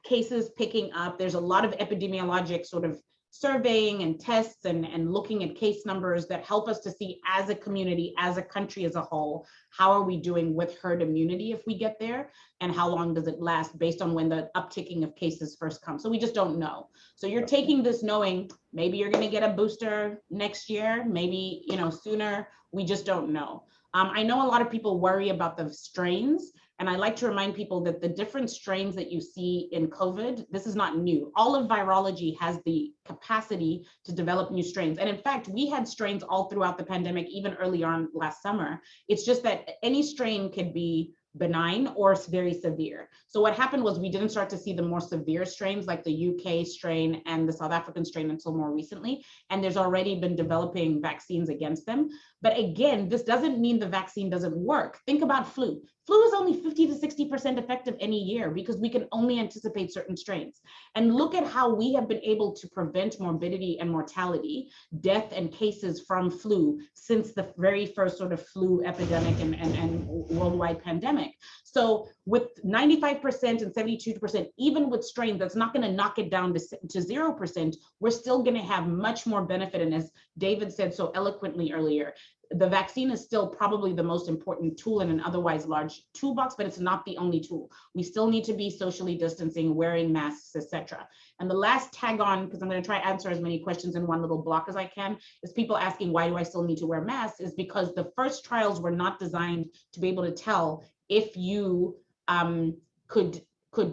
cases picking up, there's a lot of epidemiologic sort of surveying and tests and looking at case numbers that help us to see as a community, as a country as a whole, how are we doing with herd immunity if we get there, and how long does it last based on when the upticking of cases first comes. So we just don't know. So you're taking this knowing maybe you're going to get a booster next year, maybe sooner. We just don't know. I know a lot of people worry about the strains. And I like to remind people that the different strains that you see in COVID, this is not new. All of virology has the capacity to develop new strains. And in fact, we had strains all throughout the pandemic, even early on last summer. It's just that any strain could be benign or very severe. So what happened was we didn't start to see the more severe strains like the UK strain and the South African strain until more recently. And there's already been developing vaccines against them. But again, this doesn't mean the vaccine doesn't work. Think about flu. Flu is only 50 to 60% effective any year because we can only anticipate certain strains. And look at how we have been able to prevent morbidity and mortality, death and cases from flu since the very first sort of flu epidemic and worldwide pandemic. So with 95% and 72%, even with strains, that's not going to knock it down to 0%. We're still going to have much more benefit. And as David said so eloquently earlier, the vaccine is still probably the most important tool in an otherwise large toolbox, but it's not the only tool. We still need to be socially distancing, wearing masks, etc. And the last tag on, because I'm going to try to answer as many questions in one little block as I can, is people asking, why do I still need to wear masks? Is because the first trials were not designed to be able to tell if you could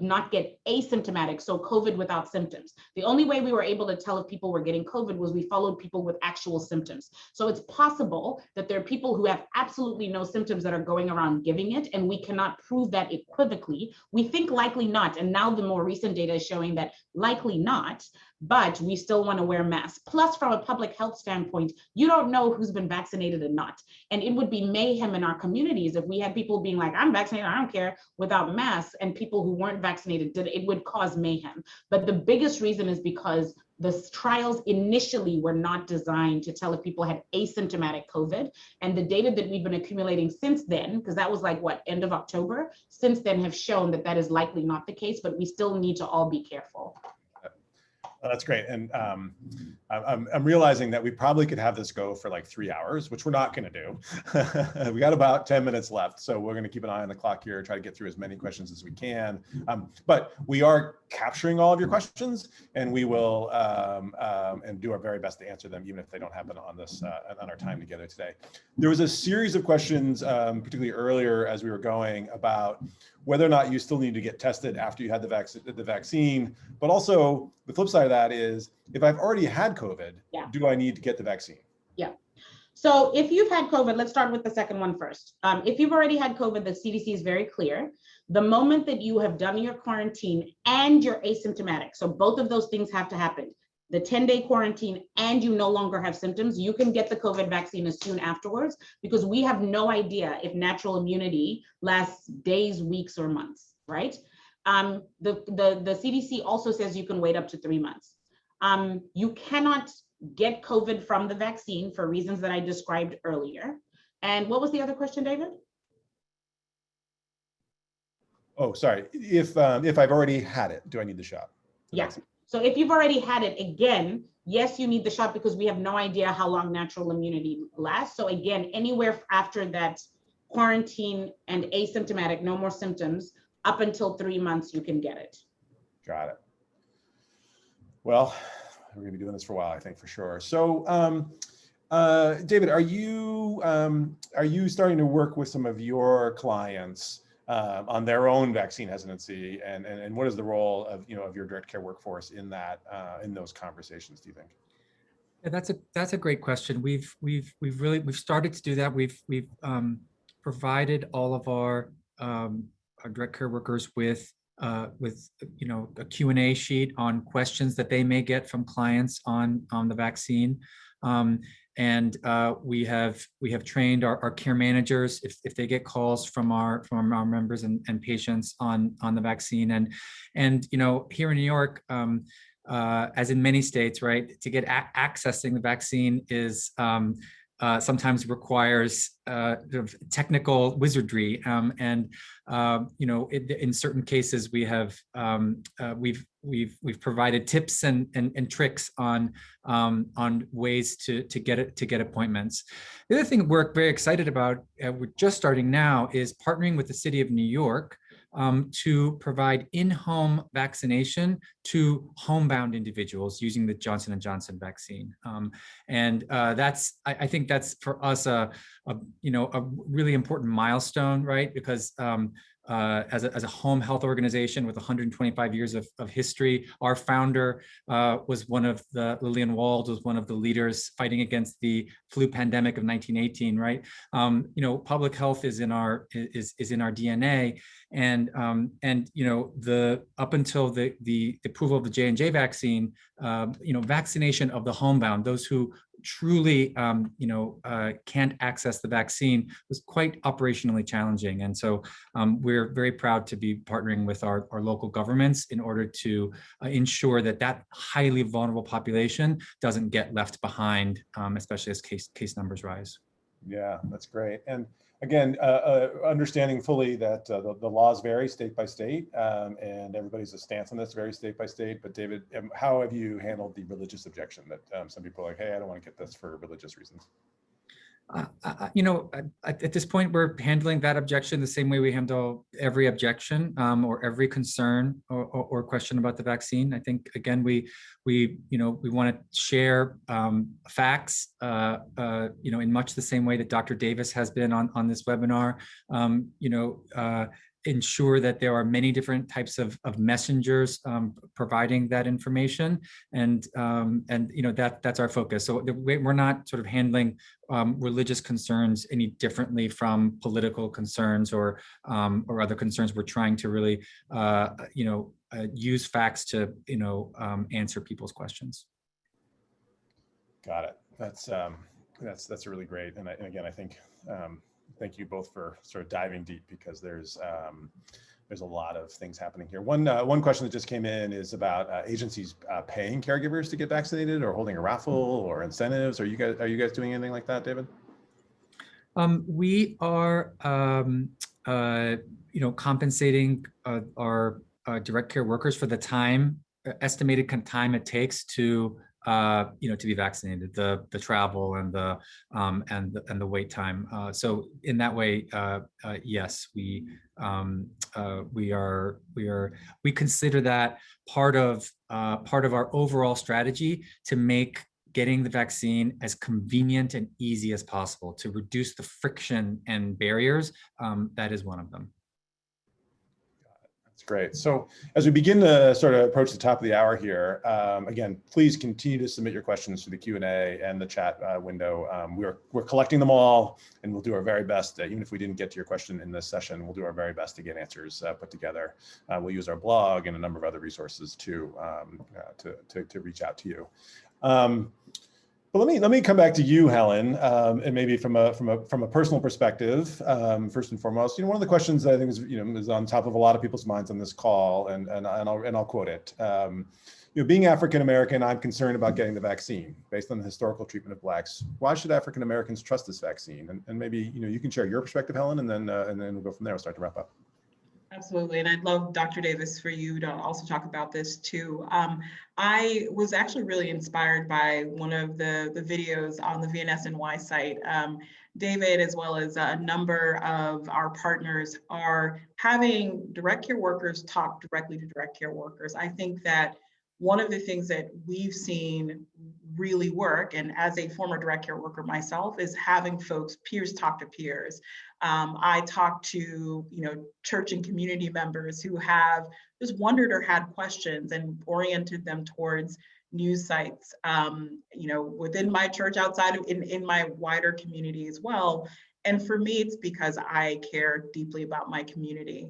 not get asymptomatic, so COVID without symptoms. The only way we were able to tell if people were getting COVID was we followed people with actual symptoms. So it's possible that there are people who have absolutely no symptoms that are going around giving it, and we cannot prove that equivocally. We think likely not, and now the more recent data is showing that likely not, but we still want to wear masks. Plus, from a public health standpoint, you don't know who's been vaccinated and not. And it would be mayhem in our communities if we had people being like, I'm vaccinated, I don't care, without masks, and people who weren't vaccinated did. It would cause mayhem. But the biggest reason is because the trials initially were not designed to tell if people had asymptomatic COVID. And the data that we've been accumulating since then, because that was like what, end of October, since then have shown that that is likely not the case, but we still need to all be careful. That's great. And I'm realizing that we probably could have this go for like 3 hours, which we're not going to do. We got about 10 minutes left. So we're going to keep an eye on the clock here, try to get through as many questions as we can. But we are capturing all of your questions, and we will and do our very best to answer them, even if they don't happen on this on our time together today. There was a series of questions, particularly earlier as we were going, about whether or not you still need to get tested after you had the vaccine, but also the flip side of that is, if I've already had COVID, do I need to get the vaccine? Yeah. So if you've had COVID, let's start with the second one first. If you've already had COVID, the CDC is very clear. The moment that you have done your quarantine and you're asymptomatic, so both of those things have to happen, the 10-day quarantine and you no longer have symptoms, you can get the COVID vaccine as soon afterwards, because we have no idea if natural immunity lasts days, weeks, or months, right? The CDC also says you can wait up to 3 months. You cannot get COVID from the vaccine for reasons that I described earlier. And what was the other question, David? Oh, sorry. If I've already had it, do I need the shot? Yes. So if you've already had it, again, yes, you need the shot because we have no idea how long natural immunity lasts. So again, anywhere after that quarantine and asymptomatic, no more symptoms, up until 3 months, you can get it. Got it. Well, we're going to be doing this for a while, I think, for sure. So, David, are you starting to work with some of your clients on their own vaccine hesitancy, and what is the role of of your direct care workforce in that in those conversations, do you think? Yeah, that's a great question. We've started to do that. We've provided all of our direct care workers with a Q&A sheet on questions that they may get from clients on the vaccine. And we have trained our care managers if they get calls from our members and patients on the vaccine. And here in New York, as in many states, right, to get accessing the vaccine is sometimes requires sort of technical wizardry, and in certain cases we have we've provided tips and tricks on ways to get appointments. The other thing we're very excited about, we're just starting now, is partnering with the City of New York to provide in-home vaccination to homebound individuals using the Johnson & Johnson vaccine. And I think that's for us a really important milestone, right? Because as a home health organization with 125 years of history, our founder was one of Lillian Wald was one of the leaders fighting against the flu pandemic of 1918, right? Public health is in our DNA, and up until the approval of the J&J vaccine, vaccination of the homebound, those who truly can't access the vaccine, was quite operationally challenging. And so we're very proud to be partnering with our local governments in order to ensure that highly vulnerable population doesn't get left behind, especially as case numbers rise. Yeah, that's great. And again, understanding fully that the laws vary state by state, and everybody's stance on this varies state by state. But David, how have you handled the religious objection that some people are like, hey, I don't want to get this for religious reasons? At this point, we're handling that objection the same way we handle every objection or every concern or question about the vaccine. I think, again, we want to share facts, in much the same way that Dr. Davis has been on this webinar. Ensure that there are many different types of messengers providing that information, and that's our focus. So we're not sort of handling religious concerns any differently from political concerns or other concerns. We're trying to really use facts to answer people's questions. Got it. That's really great. And again, I think thank you both for sort of diving deep, because there's a lot of things happening here. One question that just came in is about agencies paying caregivers to get vaccinated, or holding a raffle or incentives. Are you guys doing anything like that, David? We are compensating our direct care workers for the estimated time it takes to be vaccinated, the travel and the wait time. So in that way, yes, we consider that part of our overall strategy to make getting the vaccine as convenient and easy as possible, to reduce the friction and barriers. That is one of them. That's great. So as we begin to sort of approach the top of the hour here, again, please continue to submit your questions to the Q&A and the chat window. We're collecting them all, and we'll do our very best. Even if we didn't get to your question in this session, we'll do our very best to get answers put together. We'll use our blog and a number of other resources to reach out to you. But let me come back to you, Helen, and maybe from a personal perspective. First and foremost, one of the questions that I think is on top of a lot of people's minds on this call, and I'll quote it. Being African American, I'm concerned about getting the vaccine based on the historical treatment of Blacks. Why should African Americans trust this vaccine? And maybe you can share your perspective, Helen, and then we'll go from there. We'll start to wrap up. Absolutely, and I'd love, Dr. Davis, for you to also talk about this too. I was actually really inspired by one of the videos on the VNSNY site. David, as well as a number of our partners, are having direct care workers talk directly to direct care workers. I think that one of the things that we've seen really work, and as a former direct care worker myself, is having folks, peers talk to peers. I talk to, church and community members who have just wondered or had questions and oriented them towards news sites, within my church, outside of in my wider community as well. And for me, it's because I care deeply about my community.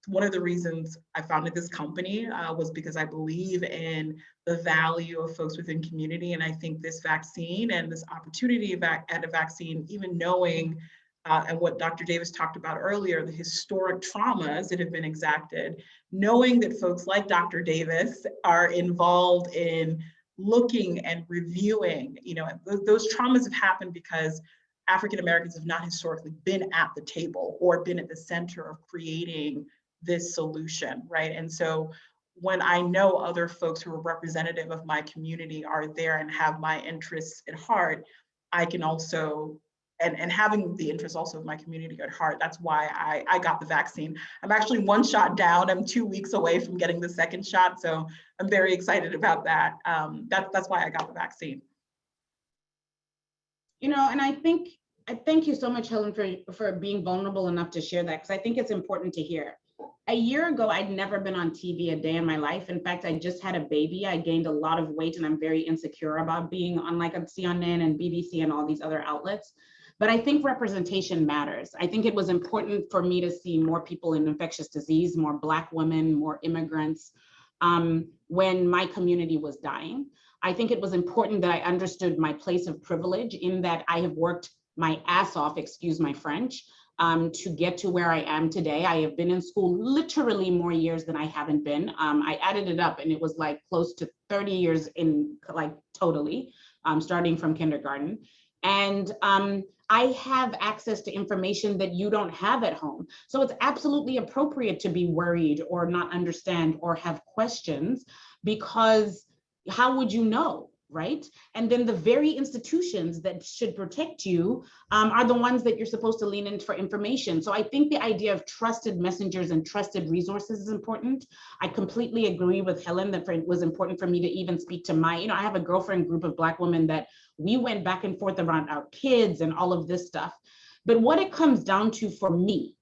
One of the reasons I founded this company was because I believe in the value of folks within community. And I think this vaccine and this opportunity at a vaccine, even knowing, and what Dr. Davis talked about earlier, the historic traumas that have been exacted, knowing that folks like Dr. Davis are involved in looking and reviewing, those traumas have happened because African Americans have not historically been at the table or been at the center of creating this solution, right? And so when I know other folks who are representative of my community are there and have my interests at heart, I can also, and having the interests also of my community at heart, that's why I got the vaccine. I'm actually 1 shot down. I'm 2 weeks away from getting the 2nd shot. So I'm very excited about that. That's why I got the vaccine. And I thank you so much, Helen, for being vulnerable enough to share that, because I think it's important to hear. A year ago, I'd never been on TV a day in my life. In fact, I just had a baby. I gained a lot of weight, and I'm very insecure about being on CNN and BBC and all these other outlets. But I think representation matters. I think it was important for me to see more people in infectious disease, more Black women, more immigrants, when my community was dying. I think it was important that I understood my place of privilege, in that I have worked my ass off, excuse my French, to get to where I am today. I have been in school literally more years than I haven't been. I added it up and it was like close to 30 years in, like, totally, starting from kindergarten. And I have access to information that you don't have at home. So it's absolutely appropriate to be worried or not understand or have questions, because how would you know, right? And then the very institutions that should protect you are the ones that you're supposed to lean in for information. So I think the idea of trusted messengers and trusted resources is important. I completely agree with Helen that it was important for me to even speak to I have a girlfriend group of Black women that we went back and forth around our kids and all of this stuff. But what it comes down to for me,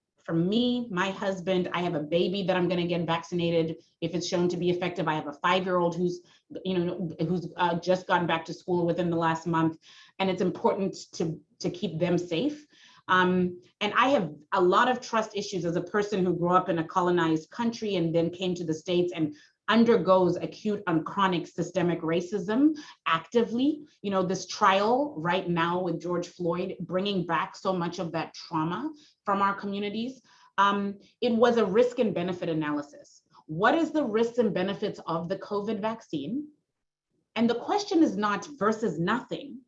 my husband, I have a baby that I'm going to get vaccinated if it's shown to be effective. I have a 5-year-old who's just gone back to school within the last month, and it's important to keep them safe. And I have a lot of trust issues as a person who grew up in a colonized country and then came to the States and undergoes acute and chronic systemic racism actively. This trial right now with George Floyd, bringing back so much of that trauma from our communities. It was a risk and benefit analysis. What is the risks and benefits of the COVID vaccine? And the question is not versus nothing,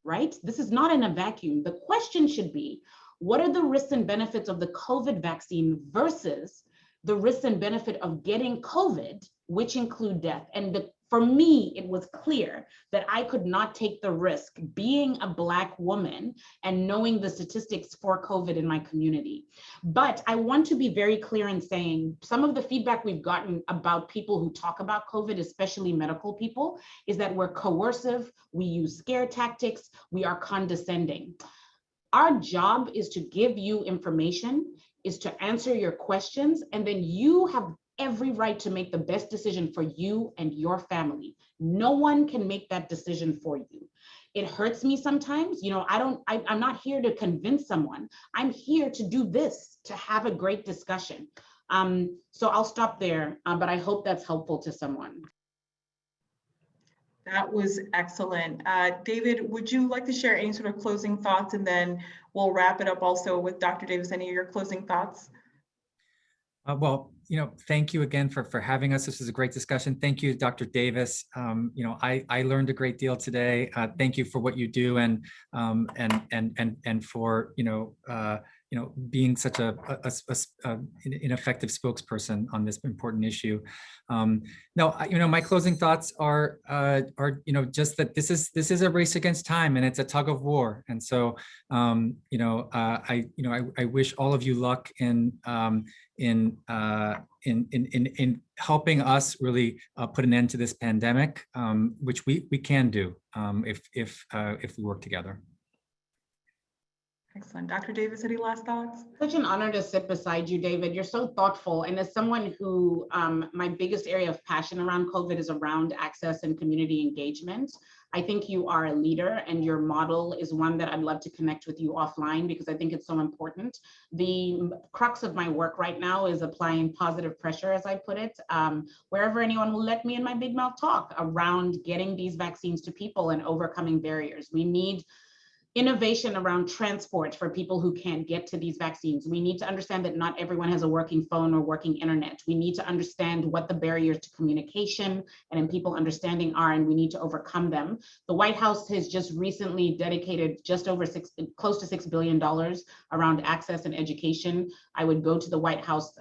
right? This is not in a vacuum. The question should be, what are the risks and benefits of the COVID vaccine versus the risks and benefit of getting COVID, which include death? And for me, it was clear that I could not take the risk, being a Black woman and knowing the statistics for COVID in my community. But I want to be very clear in saying some of the feedback we've gotten about people who talk about COVID, especially medical people, is that we're coercive, we use scare tactics, we are condescending. Our job is to give you information, is to answer your questions, and then you have every right to make the best decision for you and your family. No one can make that decision for you. It hurts me sometimes. I'm not here to convince someone. I'm here to do this, to have a great discussion. So I'll stop there, but I hope that's helpful to someone. That was excellent. David, would you like to share any sort of closing thoughts? And then we'll wrap it up also with Dr. Davis. Any of your closing thoughts? Well, thank you again for having us. This was a great discussion. Thank you, Dr. Davis. I learned a great deal today. Thank you for what you do and for being such an effective spokesperson on this important issue. No, my closing thoughts are just that this is a race against time, and it's a tug of war. And so, I wish all of you luck in helping us really put an end to this pandemic, which we can do if we work together. Excellent. Dr. Davis, any last thoughts? Such an honor to sit beside you, David. You're so thoughtful. And as someone who, my biggest area of passion around COVID is around access and community engagement. I think you are a leader, and your model is one that I'd love to connect with you offline, because I think it's so important. The crux of my work right now is applying positive pressure, as I put it, wherever anyone will let me in my big mouth talk around getting these vaccines to people and overcoming barriers. We need innovation around transport for people who can't get to these vaccines. We need to understand that not everyone has a working phone or working internet. We need to understand what the barriers to communication and in people understanding are, and we need to overcome them. The White House has just recently dedicated just over close to $6 billion around access and education. I would go to the White House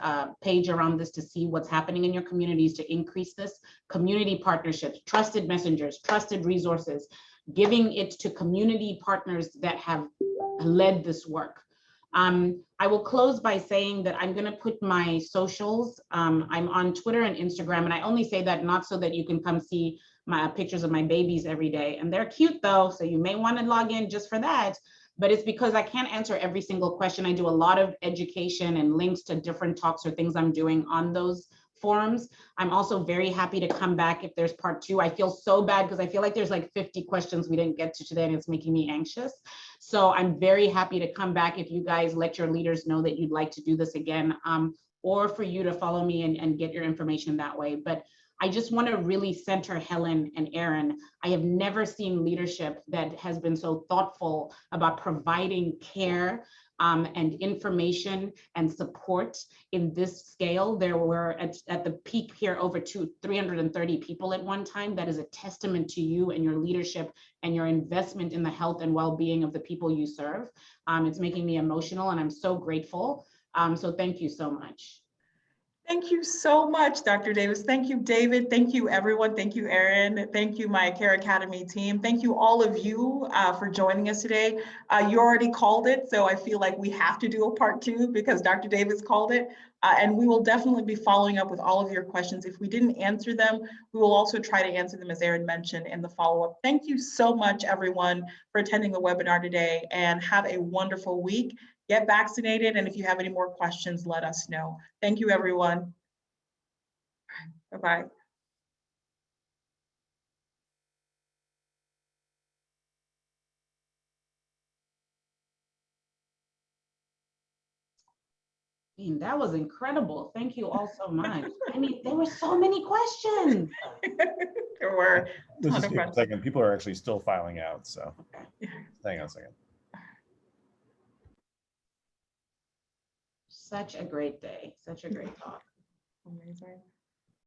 page around this to see what's happening in your communities to increase this. Community partnerships, trusted messengers, trusted resources, giving it to community partners that have led this work. I will close by saying that I'm going to put my socials. I'm on Twitter and Instagram, and I only say that not so that you can come see my pictures of my babies every day. And they're cute though, so you may want to log in just for that. But it's because I can't answer every single question. I do a lot of education and links to different talks or things I'm doing on those forums. I'm also very happy to come back if there's part 2. I feel so bad because I feel like there's like 50 questions we didn't get to today, and it's making me anxious. So I'm very happy to come back if you guys let your leaders know that you'd like to do this again, or for you to follow me and get your information that way. But I just want to really center Helen and Aaron. I have never seen leadership that has been so thoughtful about providing care and information and support in this scale. There were at the peak here over 330 people at one time. That is a testament to you and your leadership and your investment in the health and well-being of the people you serve. It's making me emotional, and I'm so grateful. So thank you so much. Thank you so much, Dr. Davis. Thank you, David. Thank you, everyone. Thank you, Aaron. Thank you, my Care Academy team. Thank you, all of you, for joining us today. You already called it, so I feel like we have to do a part 2 because Dr. Davis called it. And we will definitely be following up with all of your questions. If we didn't answer them, we will also try to answer them, as Aaron mentioned, in the follow-up. Thank you so much, everyone, for attending the webinar today, and have a wonderful week. Get vaccinated, and if you have any more questions, let us know. Thank you, everyone. Bye-bye. That was incredible. Thank you all so much. I mean, there were so many questions. There were. Let's just give it a second. People are actually still filing out, so hang on a second. Such a great day. Such a great talk. Amazing.